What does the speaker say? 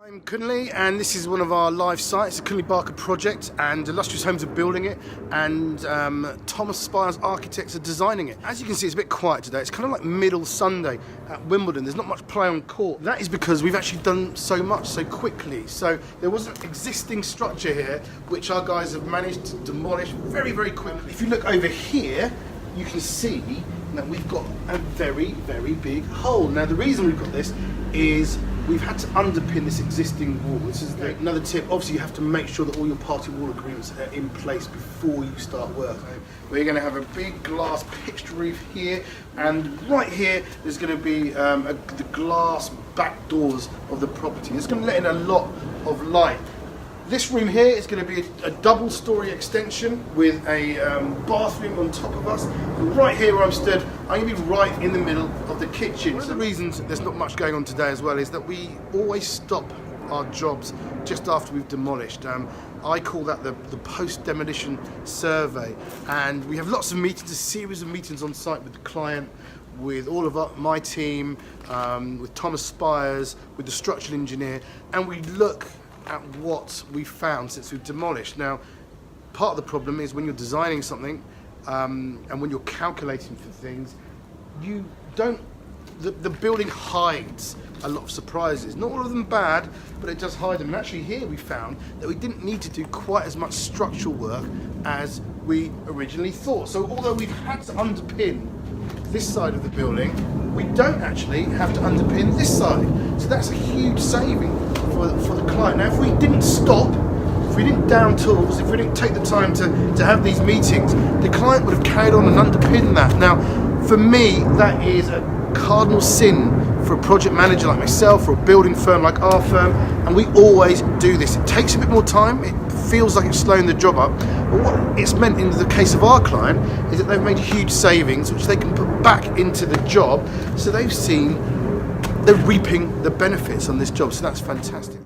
I'm Kunle, and this is one of our live sites, the Kunle Barker project, and Illustrious Homes are building it, and Thomas Spires Architects are designing it. As you can see, it's a bit quiet today. It's kind of like middle Sunday at Wimbledon. There's not much play on court. That is because we've actually done so much so quickly. So there was an existing structure here which our guys have managed to demolish very, very quickly. If you look over here, you can see that we've got a very, very big hole. Now the reason we've got this is we've had to underpin this existing wall. This is another tip. Obviously, you have to make sure that all your party wall agreements are in place before you start work. We're going to have a big glass pitched roof here, and right here there's going to be the glass back doors of the property. It's going to let in a lot of light. This room here is going to be a double-storey extension with a bathroom on top of us. And right here where I'm stood, I'm going to be right in the middle of the kitchen. One of the reasons there's not much going on today as well is that we always stop our jobs just after we've demolished. I call that the post-demolition survey, and we have lots of meetings, a series of meetings on site with the client, with all of my team, with Thomas Spires, with the structural engineer, and we look at what we found since we've demolished. Now, part of the problem is when you're designing something and when you're calculating for things, the building hides a lot of surprises. Not all of them bad, but it does hide them. And actually here we found that we didn't need to do quite as much structural work as we originally thought. So although we've had to underpin this side of the building, we don't actually have to underpin this side. So that's a huge saving for the client. Now if we didn't stop, if we didn't down tools, if we didn't take the time to have these meetings, the client would have carried on and underpinned that. Now for me, that is a cardinal sin for a project manager like myself or a building firm like our firm, and we always do this. It takes a bit more time, it feels like it's slowing the job up, but what it's meant in the case of our client is that they've made huge savings which they can put back into the job, so they're reaping the benefits on this job, so that's fantastic.